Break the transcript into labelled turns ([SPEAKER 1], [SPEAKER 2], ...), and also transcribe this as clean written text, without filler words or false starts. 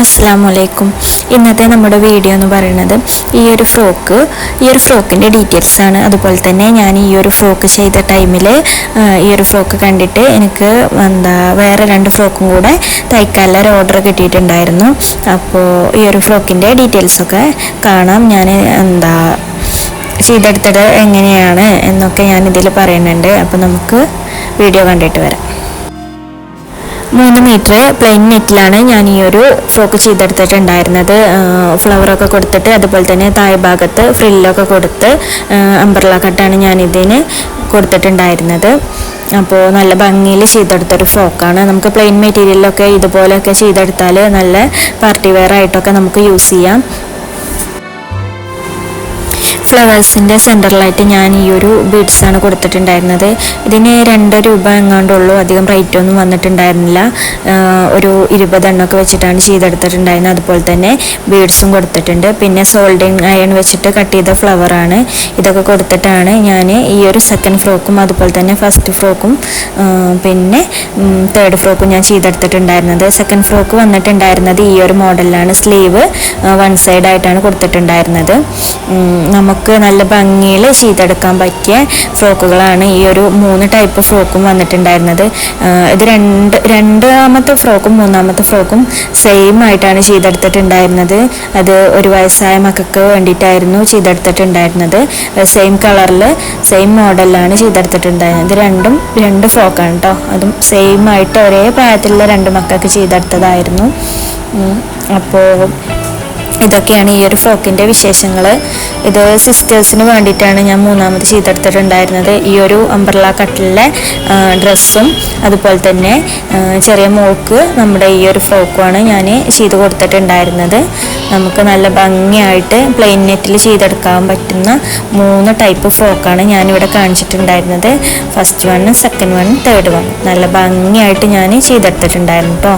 [SPEAKER 1] അസ്സലാമു അലൈക്കും. ഇന്നത്തെ നമ്മുടെ വീഡിയോ എന്ന് പറയുന്നത് ഈ ഒരു ഫ്രോക്കിൻ്റെ ഡീറ്റെയിൽസ് ആണ്. അതുപോലെ തന്നെ ഞാൻ ഈ ഒരു ഫ്രോക്ക് ചെയ്ത ടൈമിൽ ഈ ഒരു ഫ്രോക്ക് കണ്ടിട്ട് എനിക്ക് വേറെ 2 ഫ്രോക്കും കൂടെ തയ്ക്കാനുള്ള ഒരു ഓർഡർ കിട്ടിയിട്ടുണ്ടായിരുന്നു. അപ്പോൾ ഈ ഒരു ഫ്രോക്കിൻ്റെ ഡീറ്റെയിൽസൊക്കെ കാണാം. ഞാൻ ചെയ്തെടുത്തത് എങ്ങനെയാണ് എന്നൊക്കെ ഞാൻ ഇതിൽ പറയുന്നുണ്ട്. അപ്പോൾ നമുക്ക് വീഡിയോ കണ്ടിട്ട് വരാം. 3 മീറ്റർ പ്ലെയിൻ നെറ്റിലാണ് ഞാൻ ഈ ഒരു ഫ്രോക്ക് ചെയ്തെടുത്തിട്ടുണ്ടായിരുന്നത്. ഫ്ലവറൊക്കെ കൊടുത്തിട്ട് അതുപോലെ തന്നെ താഴെ ഭാഗത്ത് ഫ്രില്ലൊക്കെ കൊടുത്ത് അംബ്രല കട്ടാണ് ഞാൻ ഇതിന് കൊടുത്തിട്ടുണ്ടായിരുന്നത്. അപ്പോൾ നല്ല ഭംഗിയിൽ ചെയ്തെടുത്തൊരു ഫ്രോക്കാണ്. നമുക്ക് പ്ലെയിൻ മെറ്റീരിയലൊക്കെ ഇതുപോലെയൊക്കെ ചെയ്തെടുത്താൽ നല്ല പാർട്ടി വെയർ ആയിട്ടൊക്കെ നമുക്ക് യൂസ് ചെയ്യാം. ഫ്ലവേഴ്സിൻ്റെ സെൻറ്ററിലായിട്ട് ഞാൻ ഈ ഒരു ബീഡ്സാണ് കൊടുത്തിട്ടുണ്ടായിരുന്നത്. ഇതിന് 2 രൂപ എങ്ങാണ്ടുള്ളൂ, അധികം റേറ്റ് ഒന്നും വന്നിട്ടുണ്ടായിരുന്നില്ല. ഒരു 20 എണ്ണമൊക്കെ വെച്ചിട്ടാണ് ചെയ്തെടുത്തിട്ടുണ്ടായിരുന്നത്. അതുപോലെ തന്നെ ബീഡ്സും കൊടുത്തിട്ടുണ്ട്. പിന്നെ സോൾഡിങ് അയൺ വെച്ചിട്ട് കട്ട് ചെയ്ത ഫ്ലവറാണ്. ഇതൊക്കെ കൊടുത്തിട്ടാണ് ഞാൻ ഈ ഒരു സെക്കൻഡ് ഫ്രോക്കും അതുപോലെ തന്നെ ഫസ്റ്റ് ഫ്രോക്കും പിന്നെ തേർഡ് ഫ്രോക്കും ഞാൻ ചെയ്തെടുത്തിട്ടുണ്ടായിരുന്നത്. സെക്കൻഡ് ഫ്രോക്ക് വന്നിട്ടുണ്ടായിരുന്നത് ഈ ഒരു മോഡലിലാണ്. സ്ലീവ് 1 സൈഡായിട്ടാണ് കൊടുത്തിട്ടുണ്ടായിരുന്നത്. നമുക്ക് നല്ല ഭംഗിയിൽ ചെയ്തെടുക്കാൻ പറ്റിയ ഫ്രോക്കുകളാണ് ഈ ഒരു 3 ടൈപ്പ് ഫ്രോക്കും വന്നിട്ടുണ്ടായിരുന്നത്. ഇത് രണ്ടാമത്തെ ഫ്രോക്കും 3ാമത്തെ ഫ്രോക്കും സെയിം ആയിട്ടാണ് ചെയ്തെടുത്തിട്ടുണ്ടായിരുന്നത്. അത് ഒരു വയസ്സായ മക്കൾക്ക് വേണ്ടിയിട്ടായിരുന്നു ചെയ്തെടുത്തിട്ടുണ്ടായിരുന്നത്. സെയിം കളറിൽ സെയിം മോഡലിലാണ് ചെയ്തെടുത്തിട്ടുണ്ടായിരുന്നത്. ഇത് 2 ഫ്രോക്കാണ് കേട്ടോ. അതും സെയിം ആയിട്ട് ഒരേ പ്രായത്തിലുള്ള 2 മക്കൾക്ക് ചെയ്തെടുത്തതായിരുന്നു. അപ്പോൾ ഇതൊക്കെയാണ് ഈ ഒരു ഫ്രോക്കിൻ്റെ വിശേഷങ്ങൾ. ഇത് സിസ്റ്റേഴ്സിന് വേണ്ടിയിട്ടാണ് ഞാൻ 3ാമത് ചെയ്തെടുത്തിട്ടുണ്ടായിരുന്നത്. ഈ ഒരു അംബ്രല കട്ടിലെ ഡ്രസ്സും അതുപോലെ തന്നെ ചെറിയ മോൾക്ക് നമ്മുടെ ഈ ഒരു ഫ്രോക്കുമാണ് ഞാൻ ചെയ്ത് കൊടുത്തിട്ടുണ്ടായിരുന്നത്. നമുക്ക് നല്ല ഭംഗിയായിട്ട് പ്ലെയിൻ നെറ്റിൽ ചെയ്തെടുക്കാൻ പറ്റുന്ന 3 ടൈപ്പ് ഫ്രോക്കാണ് ഞാനിവിടെ കാണിച്ചിട്ടുണ്ടായിരുന്നത്. ഫസ്റ്റ് 1, സെക്കൻഡ് 1, തേർഡ് 1 നല്ല ഭംഗിയായിട്ട് ഞാൻ ചെയ്തെടുത്തിട്ടുണ്ടായിരുന്നു കേട്ടോ.